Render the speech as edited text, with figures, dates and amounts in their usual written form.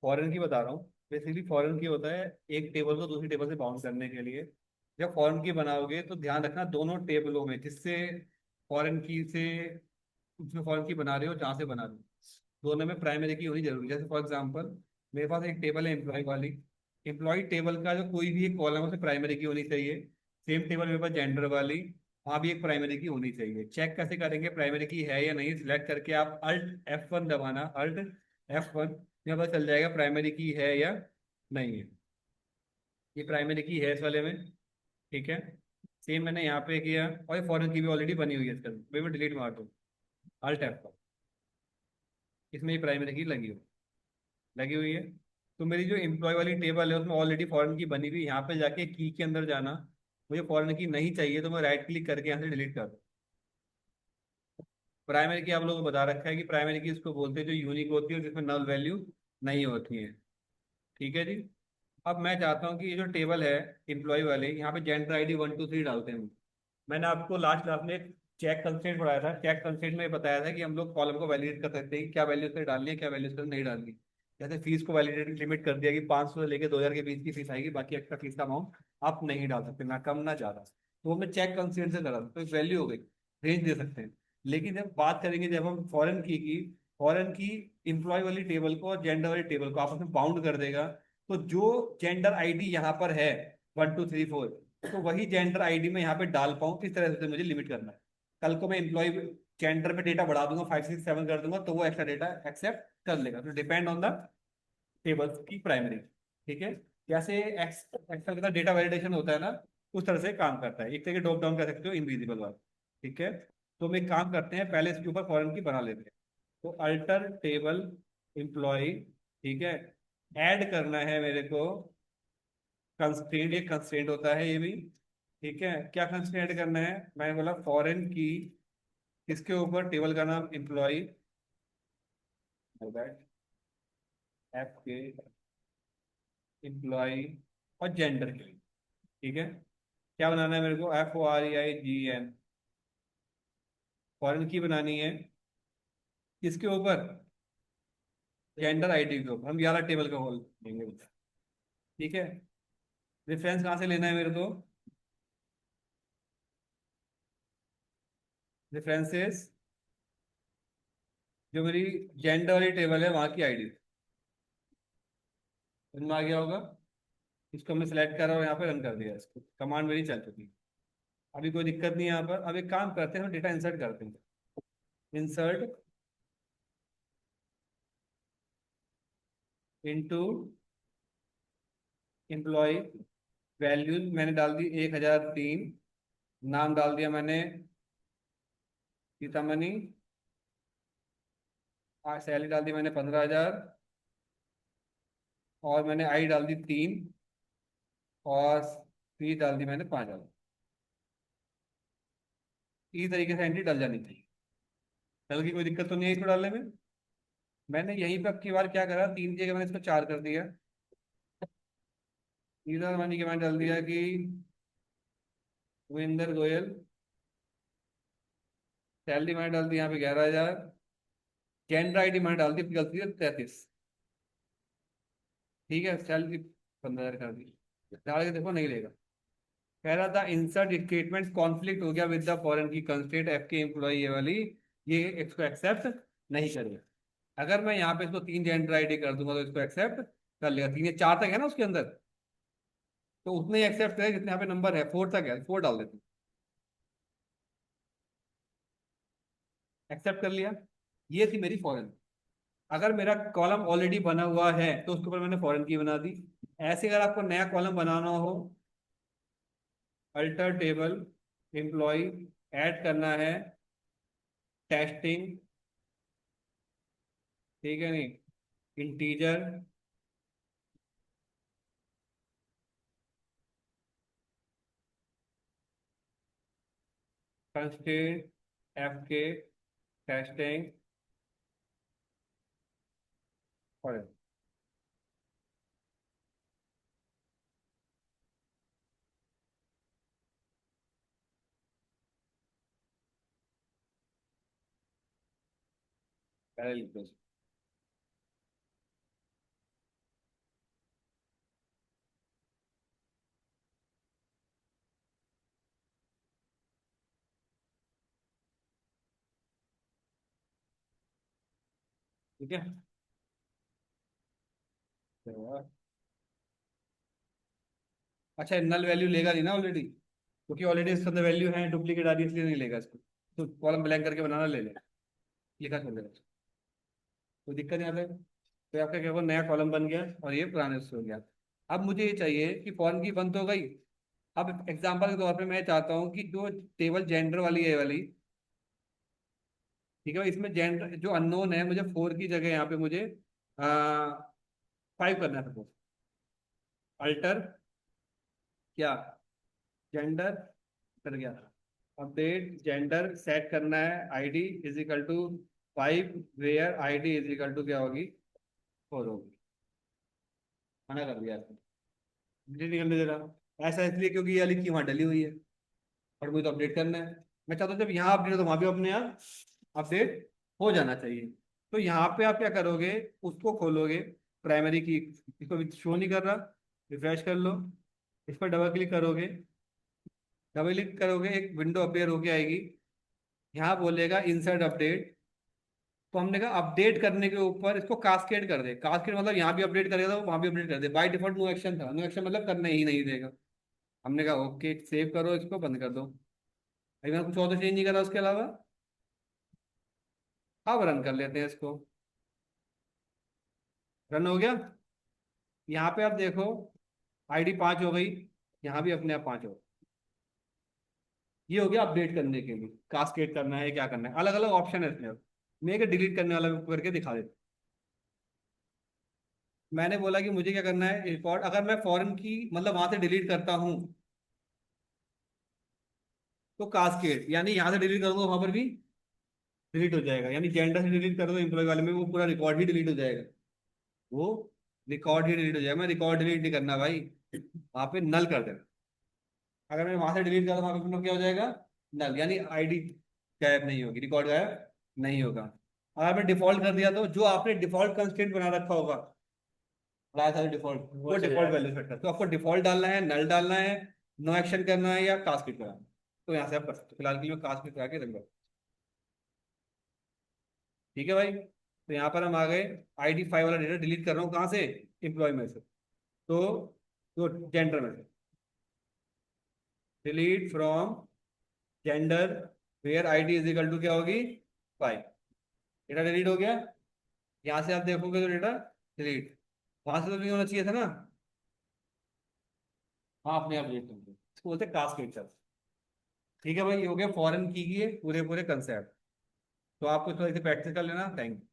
Foreign की बता रहा हूँ। बेसिकली फॉरेन की होता है एक टेबल को दूसरी टेबल से बाउंड करने के लिए। जब फॉरेन की बनाओगे तो ध्यान रखना दोनों टेबलों में जिससे फॉरेन की से उसमें फॉरेन की बना रहे हो जहाँ से बना रहे हो दोनों में प्राइमरी की होनी जरूरी है। जैसे फॉर एग्जांपल मेरे पास एक टेबल है एम्प्लॉय वाली। एम्प्लॉय टेबल का जो कोई भी एक कॉलम है उसे प्राइमरी की होनी चाहिए। सेम टेबल मेरे पास जेंडर वाली, वहाँ भी एक प्राइमरी की होनी चाहिए। चेक कैसे करेंगे प्राइमरी की है या नहीं? सिलेक्ट करके आप Alt F1 दबाना, Alt F1, यहाँ पता चल जाएगा प्राइमरी की है या नहीं है। ये प्राइमरी की है इस वाले में, ठीक है। सेम मैंने यहाँ पे किया और ये फॉरेन की भी ऑलरेडी बनी हुई है इसका, मैं डिलीट मार दूँ Alt F1। इसमें ये प्राइमरी की लगी हुई है। तो मेरी जो एम्प्लॉय वाली टेबल है उसमें ऑलरेडी फॉरेन की बनी हुई है। यहाँ पे जाके की के अंदर जाना, मुझे फॉरेन की नहीं चाहिए तो मैं राइट क्लिक करके यहाँ से डिलीट कर दूँ। प्राइमरी की आप लोगों को बता रखा है कि प्राइमरी की इसको बोलते हैं जो यूनिक होती है और जिसमें नल वैल्यू नहीं होती है, ठीक है जी। अब मैं चाहता हूँ कि ये जो टेबल है एम्प्लॉय वाले, यहाँ पे जेंडर आईडी 1 2 3 डालते हैं। मैंने आपको लास्ट क्लास में चेक कंस्ट्रेंट पढ़ाया था। चेक कंस्ट्रेंट में बताया था कि हम लोग कॉलम को वैलिडेट कर सकते हैं कि क्या वैल्यू उसने डालनी है, क्या वैल्यू उसने नहीं डालनी। जैसे फीस को वैलिडेट लिमिट कर दिया कि 500 से लेकर 2000 के बीच की फीस आएगी, बाकी एक्स्ट्रा फीस का अमाउंट आप नहीं डाल सकते, ना कम ना ज्यादा। तो वो मैं चेक कंस्ट्रेंट से करा तो एक वैल्यू हो गई, रेंज दे सकते हैं। लेकिन जब बात करेंगे, जब हम फॉरेन की इंप्लॉय वाली टेबल को और जेंडर वाली टेबल को आपस में बाउंड कर देगा, तो जो जेंडर आईडी यहाँ पर है 1 2 3 4, तो वही जेंडर आईडी में यहाँ पे डाल पाऊँ, किस तरह से मुझे लिमिट करना है। कल को मैं एम्प्लॉय जेंडर पे डेटा बढ़ा दूंगा, 5 6 7 कर दूंगा, तो वो एक्स्ट्रा डेटा एक्सेप्ट कर लेगा। तो डिपेंड ऑन द टेबल्स की प्राइमरी, ठीक है। जैसे एक्सेल का डेटा वैलिडेशन होता है ना, उस तरह से काम करता है। एक तरह के ड्रॉप डाउन कर सकते हो इनविजिबल वाला, ठीक है। तो हम एक काम करते हैं, पहले इसके ऊपर फॉरेन की बना लेते हैं। तो अल्टर टेबल एम्प्लॉय, ठीक है। ऐड करना है मेरे को कंस्ट्रेंट, एक कंस्ट्रेंट होता है ये भी, ठीक है। क्या कंस्ट्रेंट करना है? मैंने बोला फॉरेन की, इसके ऊपर टेबल का नाम एम्प्लॉय, एफ के एम्प्लॉय और जेंडर के लिए, ठीक है। क्या बनाना है मेरे को? FOREIGN, फॉरेन की बनानी है। किसके ऊपर? जेंडर आईडी के ऊपर। हम 11 टेबल का होल देंगे, ठीक है। रेफरेंस कहाँ से लेना है मेरे को? रेफरेंसेस जो मेरी जेंडर वाली टेबल है वहां की आईडी, इनमें आ गया होगा। इसको हमने सेलेक्ट करा और यहाँ पे रन कर दिया, इसको कमांड मेरी चल चुकी है। अभी कोई दिक्कत नहीं है यहाँ पर। अब एक काम करते हैं, हम डेटा इंसर्ट करते हैं। इंसर्ट इनटू एम्प्लॉय, वैल्यूज मैंने डाल दी 1003, नाम डाल दिया मैंने सीतामणि, सैलरी डाल दी मैंने 15,000, और मैंने आई डाल दी 3, और फीस डाल दी मैंने 5,000। इस तरीके से एंट्री डल जानी चाहिए। डल की कोई दिक्कत तो नहीं है इसको डालने में। मैंने यहीं पे अब की बार क्या करा, 3 की जगह मैंने इसको 4 कर दिया। इधर मैंने के मैंने डाल दिया कि विंदर गोयल, सैलरी मैंने डाल दी यहाँ पे 11,000, जेंडर आईडी मैंने डाल दी अपनी गलती से 33, ठीक है। सैलरी 15,000 कर दी। डाल के देखो नहीं लेगा। कह रहा था इंसर्ट स्टेटमेंट कॉन्फ्लिक्ट हो गया विद द फॉरेन की कंस्ट्रेंट, एफ के एम्प्लॉय ये वाली, ये इसको एक्सेप्ट नहीं करेगा। अगर मैं यहाँ पे इसको 3 जेंडर आईडी कर दूंगा तो इसको एक्सेप्ट कर लेगा। 3 या 4 तक है ना उसके अंदर, तो उतने ही एक्सेप्ट करेगा जितने यहाँ पे नंबर है। 4 तक है, 4 डाल देते हैं। एक्सेप्ट कर लिया। ये थी मेरी फॉरेन। अगर मेरा कॉलम ऑलरेडी बना हुआ है तो उसके ऊपर मैंने फॉरेन की बना दी। ऐसे अगर आपको नया कॉलम बनाना हो, अल्टर टेबल एम्प्लॉय, ऐड करना है टेस्टिंग, ठीक है नहीं, इंटीजर, कंस्टेंट, एफ के टेस्टिंग, फॉरेन। पहले लिख दो। ठीक है। तो अच्छा, नल वैल्यू लेगा नहीं ना ऑलरेडी, क्योंकि ऑलरेडी इसके अंदर वैल्यू है, डुप्लीकेट आ रही है इसलिए नहीं लेगा इसको। तो कॉलम ब्लैंक करके बनाना, ले ले, लिखा छोड़ देगा, कोई दिक्कत नहीं आता है। तो आपका क्या हुआ, नया कॉलम बन गया और ये पुराने से हो गया। अब मुझे ये चाहिए कि फॉरेन की बंद तो हो गई। अब एग्जांपल के तौर पे मैं चाहता हूँ कि जो टेबल जेंडर वाली है वाली, ठीक है, इसमें जेंडर जो अननोन है, मुझे 4 की जगह यहाँ पे मुझे 5 करना है सपोज। अल्टर क्या, जेंडर कर गया, अपडेट जेंडर सेट करना है, ID is equal to 5, where ID is equal to क्या होगी, 4 होगी। मना कर दिया आपने, डिलीट नहीं करने दे रहा, ऐसा इसलिए क्योंकि ये वाली की वहाँ डली हुई है और मुझे तो अपडेट करना है। मैं चाहता हूँ जब यहाँ अपडेट हो तो वहाँ भी अपने आप अपडेट हो जाना चाहिए। तो यहाँ पे आप क्या करोगे, उसको खोलोगे, प्राइमरी की, इसको शो नहीं कर रहा, रिफ्रेश कर लो, इस पर डबल क्लिक करोगे, डबल क्लिक करोगे एक विंडो अपीयर होके आएगी। यहाँ बोलेगा इंसर्ट अपडेट, तो हमने कहा अपडेट करने के ऊपर इसको कास्केड कर दे। कास्केड मतलब यहाँ भी अपडेट करेगा तो वहाँ भी अपडेट कर दे। बाय डिफॉल्ट नो एक्शन था, नो एक्शन मतलब करने ही नहीं देगा। हमने कहा ओके, सेव करो, इसको बंद कर दो। अभी मैंने कुछ और तो चेंज नहीं करा उसके अलावा। अब रन कर लेते हैं इसको, रन हो गया। यहाँ पे आप देखो, आईडी 5 हो गई, यहाँ भी अपने आप 5 हो। ये हो गया अपडेट करने के लिए, कास्केड करना है क्या करना है, अलग अलग ऑप्शन है इसमें। मैं एक डिलीट करने वाला करके दिखा देता। मैंने बोला कि मुझे क्या करना है, रिकॉर्ड अगर मैं फॉरेन की मतलब वहां से डिलीट करता हूँ तो कास्केड, यानी यहाँ से डिलीट करूंगा वहां पर भी डिलीट हो जाएगा। यानी जेंडर से डिलीट कर दो एम्प्लॉय वाले में, वो पूरा रिकॉर्ड ही डिलीट हो जाएगा। वो रिकॉर्ड ही डिलीट हो जाएगा। मैं रिकॉर्ड डिलीट नहीं करना भाई, वहां पे नल कर देना। अगर मैं वहां से डिलीट करूँ वहां पे क्या हो जाएगा, नल, यानी आईडी गायब नहीं होगी, रिकॉर्ड गायब नहीं होगा। अगर मैं डिफॉल्ट कर दिया तो जो आपने डिफॉल्ट कंस्ट्रेंट बना रखा होगा, बनाया था डिफॉल्ट, वो डिफॉल्ट वैल्यू सेट कर, तो आपको डिफॉल्ट डालना है, नल डालना है, नो एक्शन करना है या कास्केड करना है। तो यहाँ से आप कर सकते हो, फिलहाल के लिए मैं कास्केड करा के रख दूँ। ठीक है भाई, तो यहाँ पर हम आ गए। आईडी 5 वाला डेटा डिलीट कर रहा हूँ कहाँ से, एम्प्लॉय में से, तो जेंडर में से, delete from gender where ID is equal to क्या होगी, 5। डेटा डिलीट हो गया। यहाँ से आप देखोगे तो डेटा डिलीट, वहां से तो नहीं होना चाहिए था ना। हाँ, अपने आप डिलीट कर दो, इसको बोलते हैं कास्केड। ठीक है भाई, ये हो गया फॉरेन की पूरे पूरे कंसेप्ट। तो आपको थोड़ा इसे प्रैक्टिस कर लेना। Thank you.